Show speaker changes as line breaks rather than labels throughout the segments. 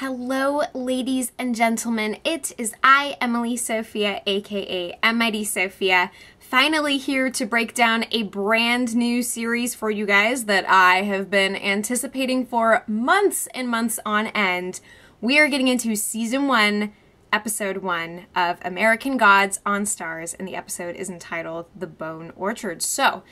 Hello, ladies and gentlemen. It is I, Emily Sophia, aka Mighty Sophia, finally here to break down a brand new series for you guys that I have been anticipating for months and months on end. We are getting into Season 1, Episode 1 of American Gods on Stars, and the episode is entitled The Bone Orchard. So,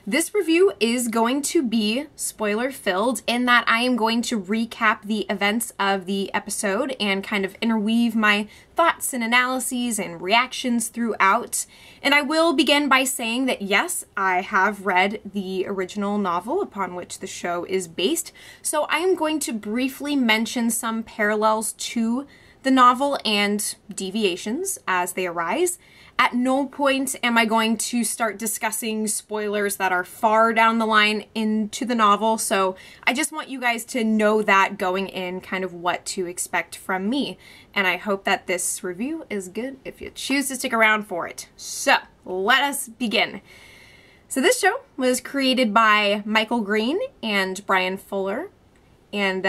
this review is going to be spoiler-filled in that I am going to recap the events of the episode and kind of interweave my thoughts and analyses and reactions throughout. And I will begin by saying that yes, I have read the original novel upon which the show is based, so I am going to briefly mention some parallels to the novel and deviations as they arise. At no point am I going to start discussing spoilers that are far down the line into the novel, so I just want you guys to know that going in, kind of what to expect from me. And I hope that this review is good if you choose to stick around for it. So, let us begin. So this show was created by Michael Green and Brian Fuller, and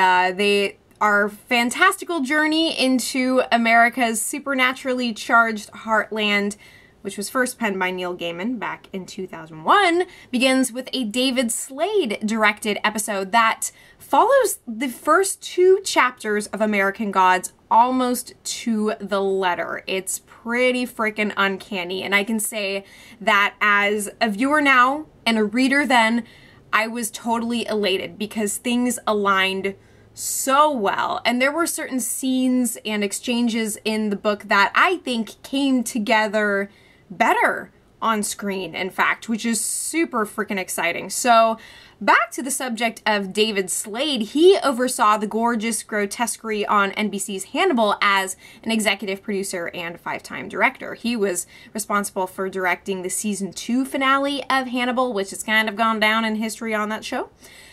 our fantastical journey into America's supernaturally charged heartland, which was first penned by Neil Gaiman back in 2001, begins with a David Slade directed episode that follows the first two chapters of American Gods almost to the letter. It's pretty freaking uncanny, and I can say that as a viewer now and a reader then, I was totally elated because things aligned so well, and there were certain scenes and exchanges in the book that I think came together better on screen, in fact, which is super freaking exciting. So back to the subject of David Slade, he oversaw the gorgeous grotesquerie on NBC's Hannibal as an executive producer and five-time director. He was responsible for directing the season 2 finale of Hannibal, which has kind of gone down in history on that show.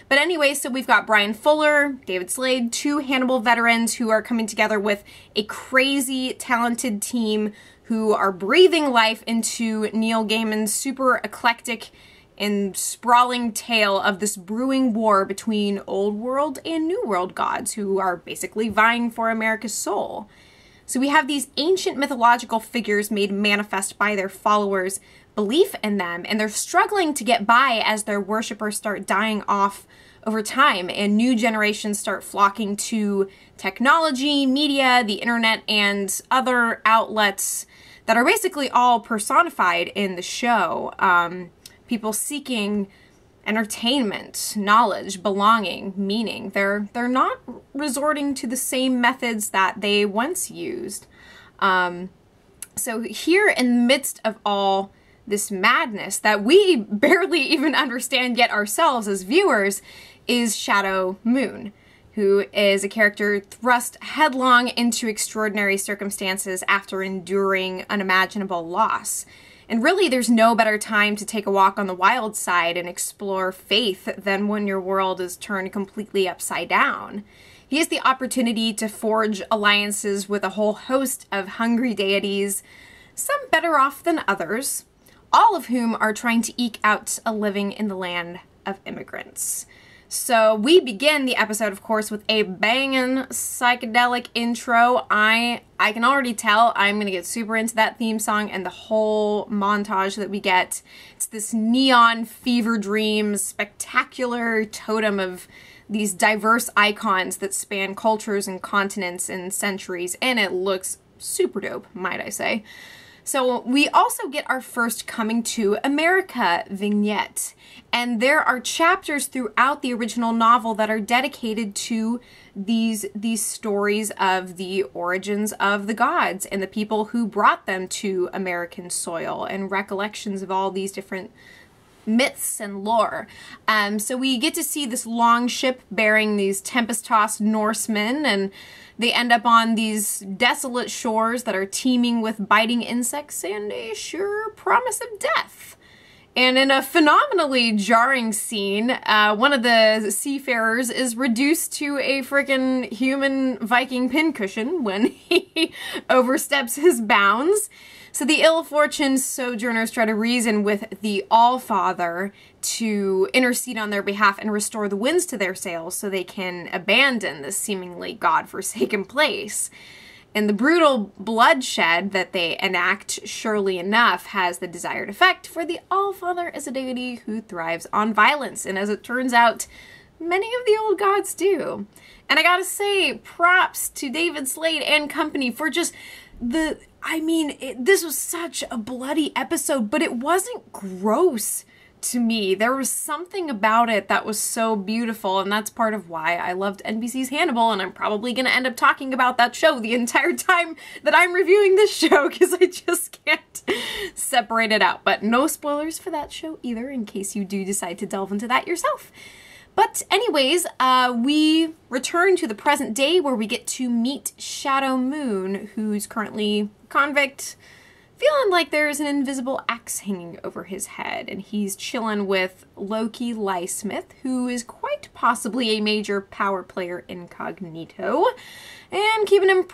But anyway, so we've got Brian Fuller, David Slade, two Hannibal veterans who are coming together with a crazy talented team who are breathing life into Neil Gaiman's super eclectic and sprawling tale of this brewing war between Old World and New World gods who are basically vying for America's soul. So we have these ancient mythological figures made manifest by their followers' belief in them, and they're struggling to get by as their worshippers start dying off over time and new generations start flocking to technology, media, the internet, and other outlets that are basically all personified in the show. People seeking entertainment, knowledge, belonging, meaning. They're not resorting to the same methods that they once used. So here in the midst of all this madness that we barely even understand yet ourselves as viewers is Shadow Moon, who is a character thrust headlong into extraordinary circumstances after enduring unimaginable loss. And really, there's no better time to take a walk on the wild side and explore faith than when your world is turned completely upside down. He has the opportunity to forge alliances with a whole host of hungry deities, some better off than others, all of whom are trying to eke out a living in the land of immigrants. So we begin the episode, of course, with a banging psychedelic intro. I can already tell I'm going to get super into that theme song and the whole montage that we get. It's this neon fever dream, spectacular totem of these diverse icons that span cultures and continents and centuries, and it looks super dope, might I say. So we also get our first Coming to America vignette, and there are chapters throughout the original novel that are dedicated to these stories of the origins of the gods and the people who brought them to American soil, and recollections of all these different myths and lore. So we get to see this long ship bearing these tempest-tossed Norsemen, and they end up on these desolate shores that are teeming with biting insects and a sure promise of death. And in a phenomenally jarring scene, one of the seafarers is reduced to a freaking human Viking pincushion when he oversteps his bounds. So the ill-fortuned sojourners try to reason with the All-Father to intercede on their behalf and restore the winds to their sails so they can abandon this seemingly god-forsaken place. And the brutal bloodshed that they enact, surely enough, has the desired effect, for the All-Father is a deity who thrives on violence, and as it turns out, many of the old gods do. And I gotta say, props to David Slade and company for just this was such a bloody episode, but it wasn't gross to me. There was something about it that was so beautiful, and that's part of why I loved NBC's Hannibal, and I'm probably going to end up talking about that show the entire time that I'm reviewing this show, because I just can't separate it out. But no spoilers for that show either, in case you do decide to delve into that yourself. But anyways, we return to the present day where we get to meet Shadow Moon, who's currently a convict, feeling like there's an invisible axe hanging over his head, and he's chilling with Loki Lysmith, who is quite possibly a major power player incognito, and keeping him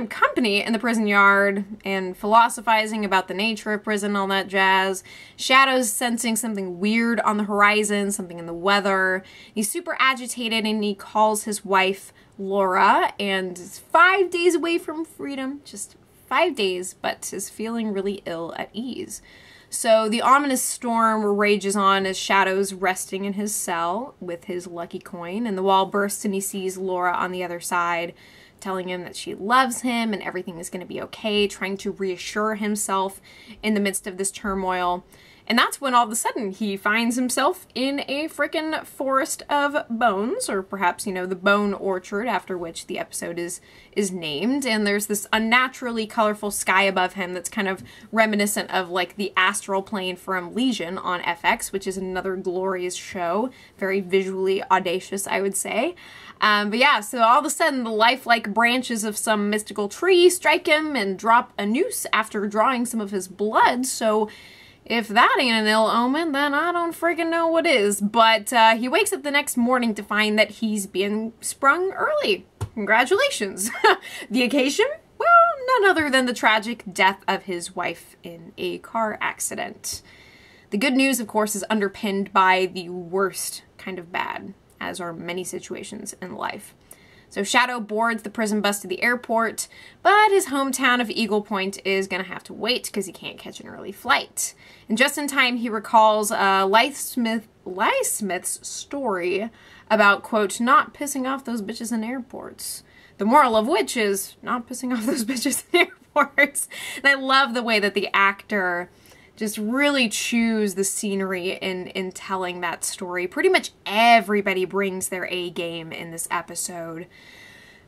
company in the prison yard, and philosophizing about the nature of prison, all that jazz. Shadow's sensing something weird on the horizon, something in the weather. He's super agitated, and he calls his wife Laura, and is 5 days away from freedom, just 5 days, but is feeling really ill at ease. So the ominous storm rages on as Shadow's resting in his cell with his lucky coin, and the wall bursts and he sees Laura on the other side, telling him that she loves him and everything is going to be okay, trying to reassure himself in the midst of this turmoil. And that's when all of a sudden he finds himself in a frickin' forest of bones, or perhaps, you know, the bone orchard, after which the episode is named. And there's this unnaturally colorful sky above him that's kind of reminiscent of like the astral plane from Legion on FX, which is another glorious show. Very visually audacious, I would say. But yeah, so all of a sudden the lifelike branches of some mystical tree strike him and drop a noose after drawing some of his blood. So if that ain't an ill omen, then I don't freaking know what is. But he wakes up the next morning to find that he's being sprung early. Congratulations. The occasion? Well, none other than the tragic death of his wife in a car accident. The good news, of course, is underpinned by the worst kind of bad, as are many situations in life. So Shadow boards the prison bus to the airport, but his hometown of Eagle Point is going to have to wait because he can't catch an early flight. And just in time, he recalls Lysmith's story about, quote, not pissing off those bitches in airports. The moral of which is not pissing off those bitches in airports. And I love the way that the actor just really chews the scenery in telling that story. Pretty much everybody brings their A game in this episode.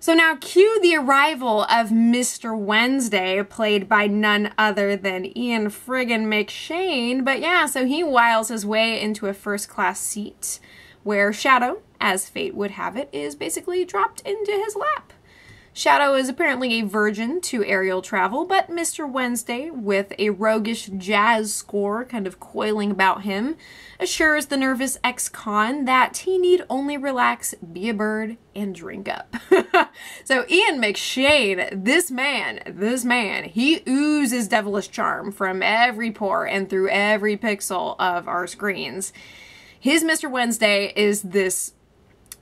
So now cue the arrival of Mr. Wednesday, played by none other than Ian friggin' McShane. But yeah, so he wiles his way into a first-class seat where Shadow, as fate would have it, is basically dropped into his lap. Shadow is apparently a virgin to aerial travel, but Mr. Wednesday, with a roguish jazz score kind of coiling about him, assures the nervous ex-con that he need only relax, be a bird, and drink up. So Ian McShane, this man, he oozes devilish charm from every pore and through every pixel of our screens. His Mr. Wednesday is this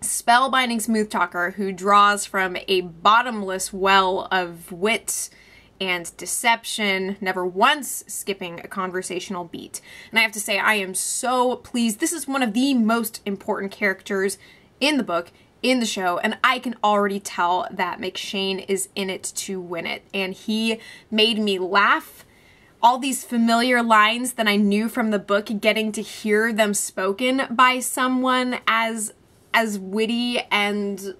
spellbinding smooth talker who draws from a bottomless well of wit and deception, never once skipping a conversational beat. And I have to say, I am so pleased. This is one of the most important characters in the book, in the show, and I can already tell that McShane is in it to win it. And he made me laugh. All these familiar lines that I knew from the book, getting to hear them spoken by someone as witty and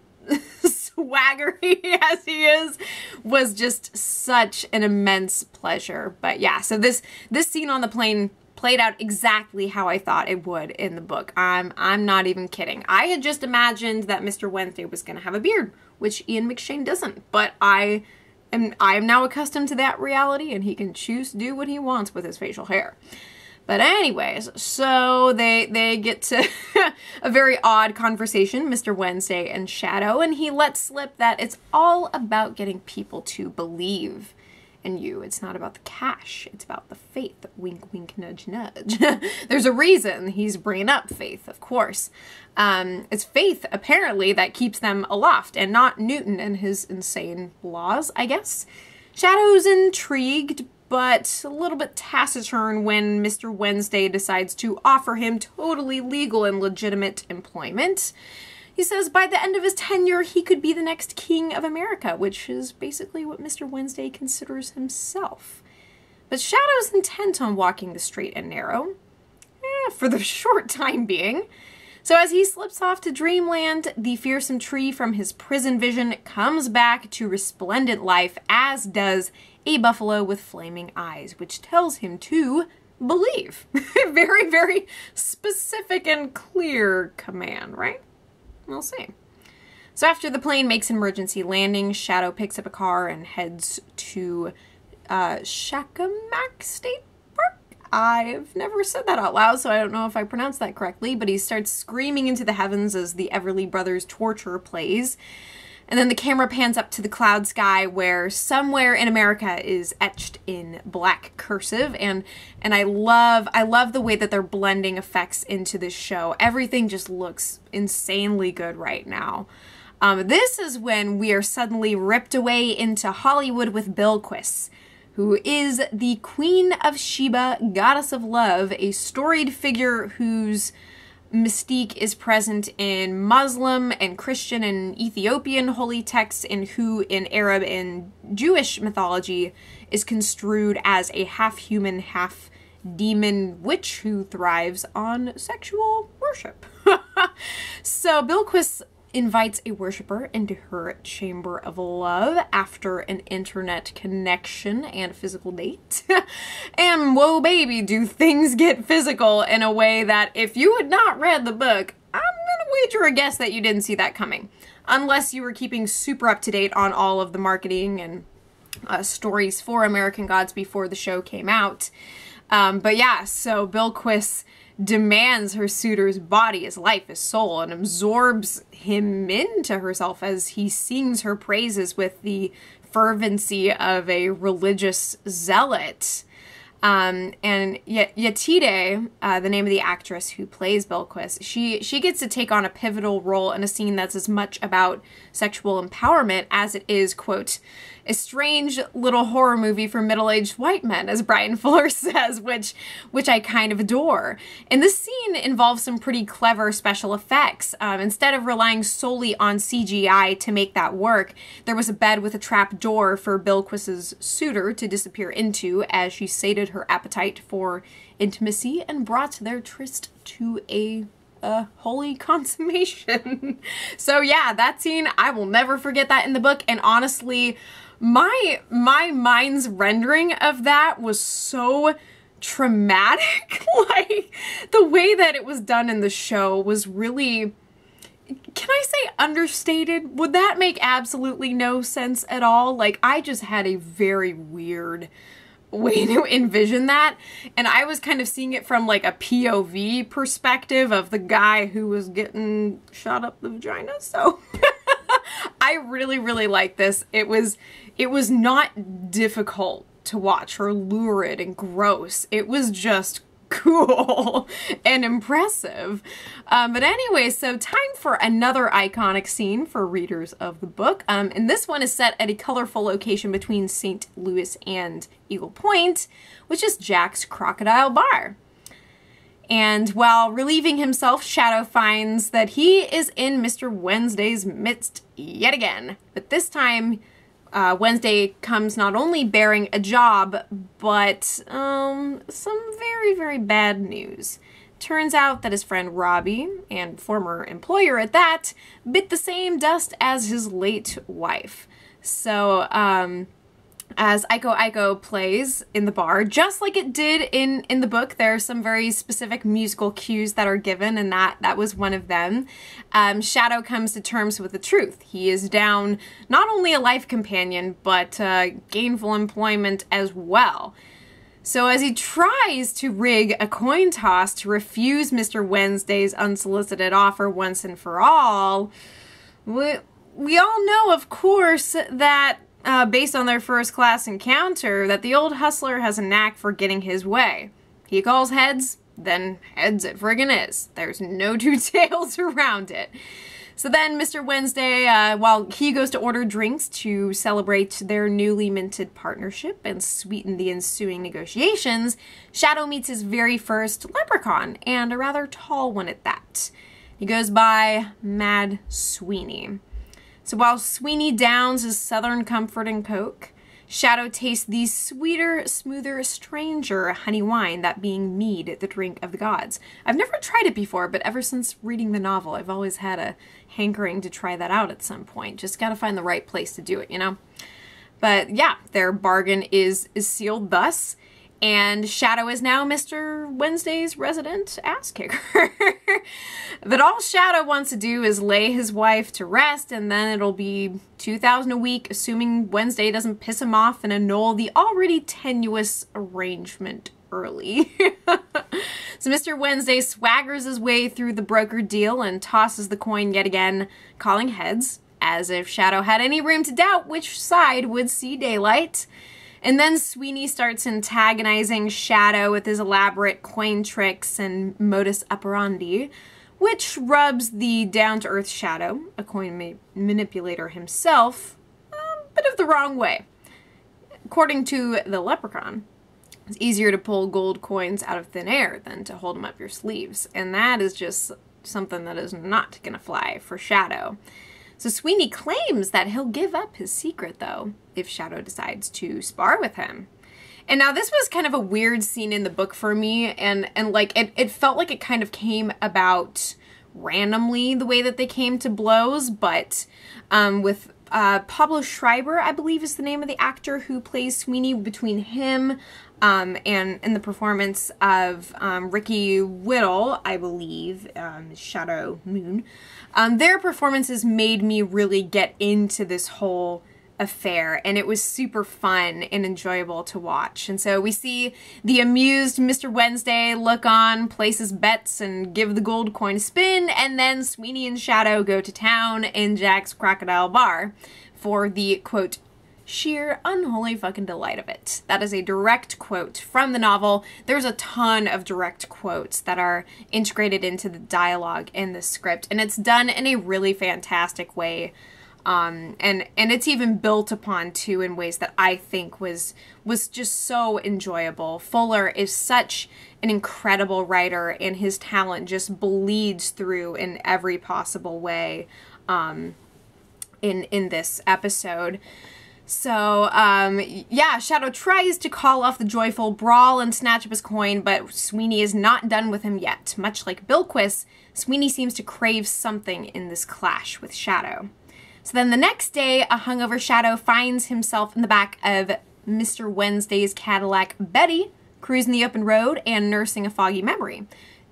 swaggery as he is, was just such an immense pleasure. But yeah, so this scene on the plane played out exactly how I thought it would in the book. I'm not even kidding. I had just imagined that Mr. Wednesday was going to have a beard, which Ian McShane doesn't, but I am now accustomed to that reality, and he can choose to do what he wants with his facial hair. But anyways, so they get to a very odd conversation, Mr. Wednesday and Shadow, and he lets slip that it's all about getting people to believe in you. It's not about the cash. It's about the faith. Wink, wink, nudge, nudge. There's a reason he's bringing up faith, of course. It's faith, apparently, that keeps them aloft, and not Newton and his insane laws, I guess. Shadow's intrigued, but a little bit taciturn when Mr. Wednesday decides to offer him totally legal and legitimate employment. He says by the end of his tenure, he could be the next king of America, which is basically what Mr. Wednesday considers himself. But Shadow's intent on walking the straight and narrow, for the short time being. So as he slips off to dreamland, the fearsome tree from his prison vision comes back to resplendent life, as does a buffalo with flaming eyes, which tells him to believe. Very, very specific and clear command, right? We'll see. So after the plane makes an emergency landing, Shadow picks up a car and heads to Shakamak State Park. I've never said that out loud, so I don't know if I pronounced that correctly, but he starts screaming into the heavens as the Everly Brothers Torture plays. And then the camera pans up to the cloud sky where somewhere in America is etched in black cursive. And I love the way that they're blending effects into this show. Everything just looks insanely good right now. This is when we are suddenly ripped away into Hollywood with Bilquis, who is the Queen of Sheba, goddess of love, a storied figure whose mystique is present in Muslim and Christian and Ethiopian holy texts, and who in Arab and Jewish mythology is construed as a half-human, half-demon witch who thrives on sexual worship. So Bilquis invites a worshiper into her chamber of love after an internet connection and physical date. And whoa baby, do things get physical in a way that if you had not read the book, I'm gonna wager a guess that you didn't see that coming. Unless you were keeping super up to date on all of the marketing and stories for American Gods before the show came out. But yeah, so Bilquis demands her suitor's body, his life, his soul, and absorbs him into herself as he sings her praises with the fervency of a religious zealot. And Yetide, the name of the actress who plays Bilquis, she gets to take on a pivotal role in a scene that's as much about sexual empowerment as it is, quote, a strange little horror movie for middle-aged white men, as Brian Fuller says, which I kind of adore. And this scene involves some pretty clever special effects. Instead of relying solely on CGI to make that work, there was a bed with a trap door for Bilquis's suitor to disappear into as she sated her appetite for intimacy and brought their tryst to a holy consummation. So yeah, that scene, I will never forget that in the book, and honestly, my mind's rendering of that was so traumatic. Like, the way that it was done in the show was really, can I say understated? Would that make absolutely no sense at all? Like, I just had a very weird way to envision that, and I was kind of seeing it from like a POV perspective of the guy who was getting shot up the vagina. So I really, really like this. It was not difficult to watch or lurid and gross. It was just cool and impressive. But anyway, so time for another iconic scene for readers of the book. And this one is set at a colorful location between St. Louis and Eagle Point, which is Jack's Crocodile Bar. And while relieving himself, Shadow finds that he is in Mr. Wednesday's midst yet again. But this time, Wednesday comes not only bearing a job, but some very, very bad news. Turns out that his friend Robbie, and former employer at that, bit the same dust as his late wife. So, as Aiko plays in the bar, just like it did in the book, there are some very specific musical cues that are given, and that was one of them. Shadow comes to terms with the truth. He is down not only a life companion, but gainful employment as well. So as he tries to rig a coin toss to refuse Mr. Wednesday's unsolicited offer once and for all, we all know, of course, that based on their first class encounter, that the old hustler has a knack for getting his way. He calls heads, then heads it friggin' is. There's no two tails around it. So then Mr. Wednesday, while he goes to order drinks to celebrate their newly minted partnership and sweeten the ensuing negotiations, Shadow meets his very first leprechaun, and a rather tall one at that. He goes by Mad Sweeney. So while Sweeney downs his Southern Comfort and Coke, Shadow tastes the sweeter, smoother, stranger honey wine, that being mead, the drink of the gods. I've never tried it before, but ever since reading the novel, I've always had a hankering to try that out at some point. Just gotta find the right place to do it, you know? But yeah, their bargain is sealed thus, and Shadow is now Mr. Wednesday's resident ass kicker. But all Shadow wants to do is lay his wife to rest, and then it'll be $2,000 a week, assuming Wednesday doesn't piss him off and annul the already tenuous arrangement early. So Mr. Wednesday swaggers his way through the brokered deal and tosses the coin yet again, calling heads, as if Shadow had any room to doubt which side would see daylight. And then Sweeney starts antagonizing Shadow with his elaborate coin tricks and modus operandi, which rubs the down-to-earth Shadow, a coin manipulator himself, a bit of the wrong way. According to the leprechaun, it's easier to pull gold coins out of thin air than to hold them up your sleeves, and that is just something that is not gonna fly for Shadow. So Sweeney claims that he'll give up his secret, though, if Shadow decides to spar with him. And now this was kind of a weird scene in the book for me, and like, it felt like it kind of came about randomly, the way that they came to blows, but with Pablo Schreiber, I believe is the name of the actor who plays Sweeney, between him and the performance of Ricky Whittle, I believe, Shadow Moon, their performances made me really get into this whole affair, and it was super fun and enjoyable to watch. And so we see the amused Mr. Wednesday look on, place his bets, and give the gold coin a spin, and then Sweeney and Shadow go to town in Jack's Crocodile Bar for the, quote, sheer unholy fucking delight of it. That is a direct quote from the novel. There's a ton of direct quotes that are integrated into the dialogue in the script, and it's done in a really fantastic way. And it's even built upon too in ways that I think was just so enjoyable. Fuller is such an incredible writer, and his talent just bleeds through in every possible way in this episode. So, yeah, Shadow tries to call off the joyful brawl and snatch up his coin, but Sweeney is not done with him yet. Much like Bilquis, Sweeney seems to crave something in this clash with Shadow. So then the next day, a hungover Shadow finds himself in the back of Mr. Wednesday's Cadillac Betty, cruising the open road and nursing a foggy memory.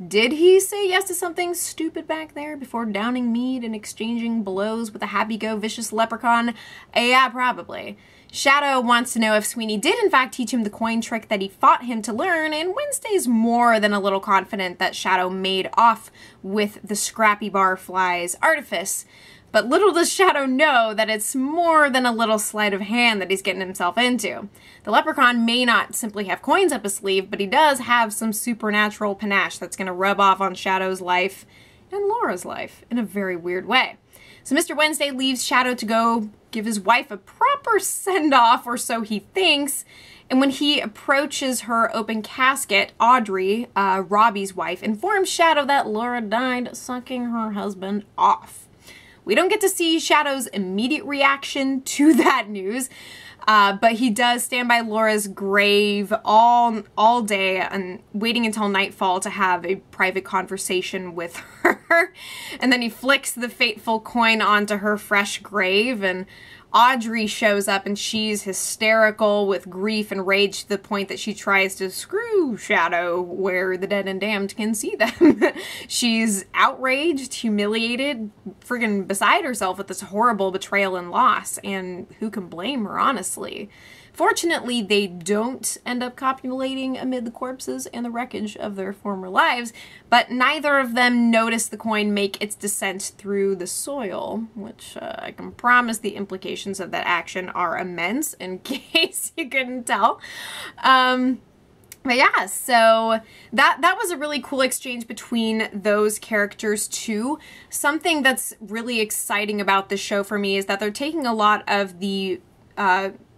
Did he say yes to something stupid back there before downing mead and exchanging blows with a happy-go-vicious leprechaun? Yeah, probably. Shadow wants to know if Sweeney did in fact teach him the coin trick that he fought him to learn, and Wednesday's more than a little confident that Shadow made off with the Scrappy Barfly's artifice. But little does Shadow know that it's more than a little sleight of hand that he's getting himself into. The leprechaun may not simply have coins up his sleeve, but he does have some supernatural panache that's going to rub off on Shadow's life and Laura's life in a very weird way. So Mr. Wednesday leaves Shadow to go give his wife a proper send-off, or so he thinks, and when he approaches her open casket, Audrey, Robbie's wife, informs Shadow that Laura died sucking her husband off. We don't get to see Shadow's immediate reaction to that news, but he does stand by Laura's grave all day and waiting until nightfall to have a private conversation with her. And then he flicks the fateful coin onto her fresh grave, and Audrey shows up and she's hysterical with grief and rage to the point that she tries to screw Shadow where the dead and damned can see them. She's outraged, humiliated, friggin' beside herself with this horrible betrayal and loss, and who can blame her, honestly? Fortunately, they don't end up copulating amid the corpses and the wreckage of their former lives, but neither of them notice the coin make its descent through the soil, which I can promise the implications of that action are immense, in case you couldn't tell. But yeah, so that was a really cool exchange between those characters too. Something that's really exciting about this show for me is that they're taking a lot of the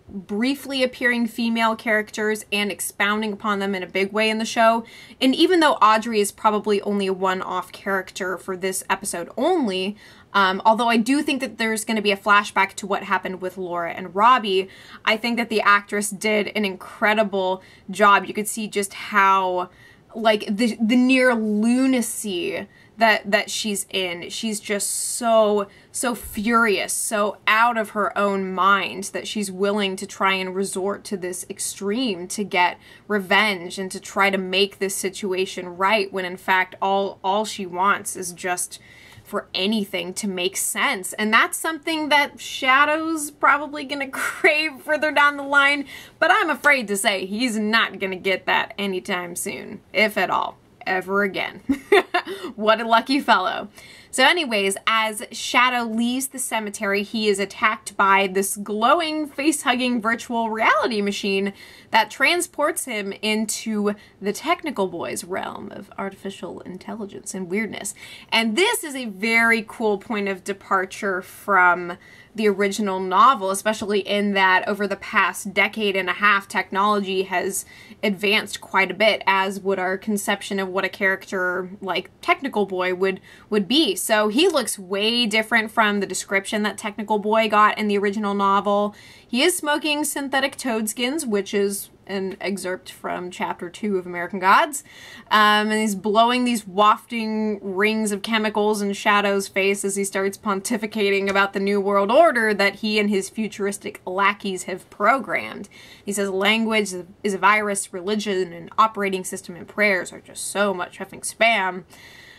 briefly appearing female characters and expounding upon them in a big way in the show. And even though Audrey is probably only a one-off character for this episode only, although I do think that there's going to be a flashback to what happened with Laura and Robbie, I think that the actress did an incredible job. You could see just how, like, the near lunacy that she's in. She's just so furious, so out of her own mind that she's willing to try and resort to this extreme to get revenge and to try to make this situation right, when in fact all she wants is just for anything to make sense. And that's something that Shadow's probably gonna crave further down the line, but I'm afraid to say he's not gonna get that anytime soon, if at all, ever again. What a lucky fellow. So anyways, as Shadow leaves the cemetery, he is attacked by this glowing, face-hugging virtual reality machine that transports him into the Technical Boy's realm of artificial intelligence and weirdness. And this is a very cool point of departure from the original novel, especially in that over the past decade and a half, technology has advanced quite a bit, as would our conception of what a character like Technical Boy would be. So he looks way different from the description that Technical Boy got in the original novel. He is smoking synthetic toad skins, which is an excerpt from chapter 2 of American Gods. And he's blowing these wafting rings of chemicals in Shadow's face as he starts pontificating about the New World Order that he and his futuristic lackeys have programmed. He says language is a virus, religion, and operating system and prayers are just so much effing spam.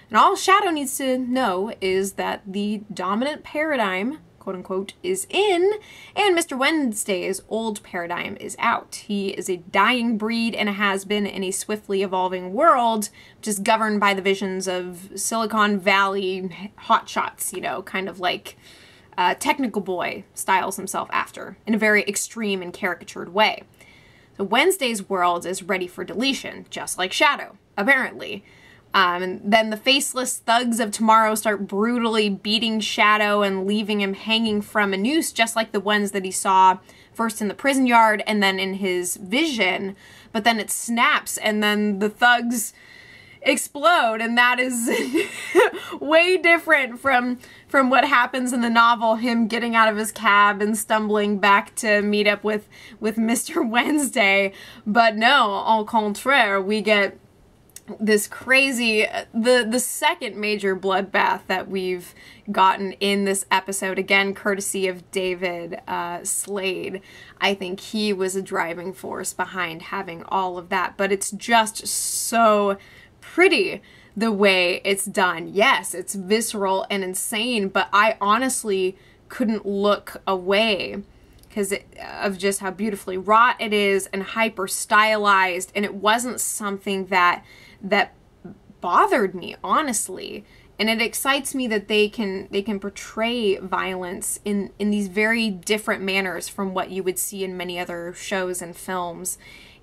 And all Shadow needs to know is that the dominant paradigm, quote unquote, is in, and Mr. Wednesday's old paradigm is out. He is a dying breed and a has-been in a swiftly evolving world, which is governed by the visions of Silicon Valley hotshots, you know, kind of like Technical Boy styles himself after, in a very extreme and caricatured way. So Wednesday's world is ready for deletion, just like Shadow, apparently. And then the faceless thugs of tomorrow start brutally beating Shadow and leaving him hanging from a noose, just like the ones that he saw first in the prison yard and then in his vision. But then it snaps and then the thugs explode, and that is way different from what happens in the novel, him getting out of his cab and stumbling back to meet up with Mr. Wednesday. But no, au contraire, we get this crazy, the second major bloodbath that we've gotten in this episode, again courtesy of David Slade. I think he was a driving force behind having all of that, but it's just so pretty the way it's done. Yes, it's visceral and insane, but I honestly couldn't look away because of just how beautifully wrought it is and hyper stylized, and it wasn't something that bothered me, honestly. And it excites me that they can portray violence in these very different manners from what you would see in many other shows and films.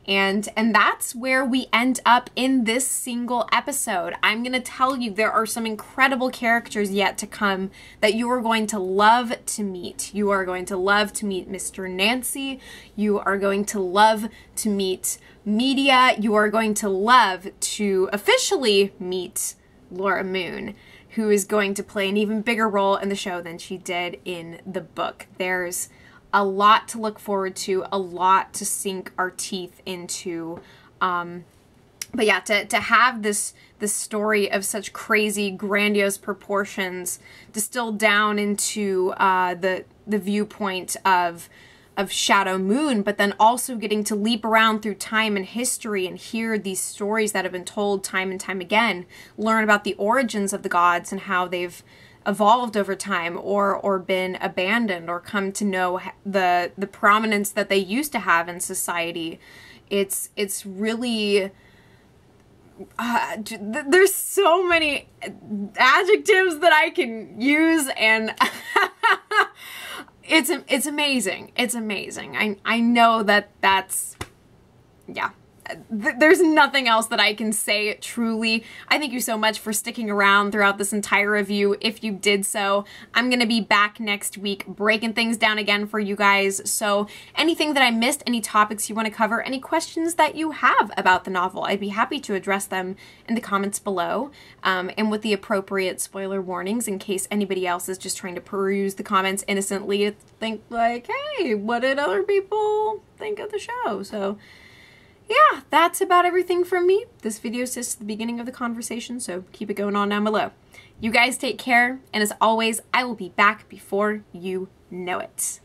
And that's where we end up in this single episode. I'm going to tell you there are some incredible characters yet to come that you are going to love to meet. You are going to love to meet Mr. Nancy. You are going to love to meet Media. You are going to love to officially meet Laura Moon, who is going to play an even bigger role in the show than she did in the book. There's a lot to look forward to, a lot to sink our teeth into. But yeah, to have this story of such crazy, grandiose proportions distilled down into the viewpoint of Shadow Moon, but then also getting to leap around through time and history and hear these stories that have been told time and time again, learn about the origins of the gods and how they've evolved over time or been abandoned or come to know the prominence that they used to have in society. It's really... there's so many adjectives that I can use, and it's amazing. It's amazing. I know that's, yeah. There's nothing else that I can say truly. I thank you so much for sticking around throughout this entire review. If you did so, I'm going to be back next week breaking things down again for you guys. So anything that I missed, any topics you want to cover, any questions that you have about the novel, I'd be happy to address them in the comments below, and with the appropriate spoiler warnings in case anybody else is just trying to peruse the comments innocently to think like, hey, what did other people think of the show? So yeah, that's about everything from me. This video is just the beginning of the conversation, so keep it going on down below. You guys take care, and as always, I will be back before you know it.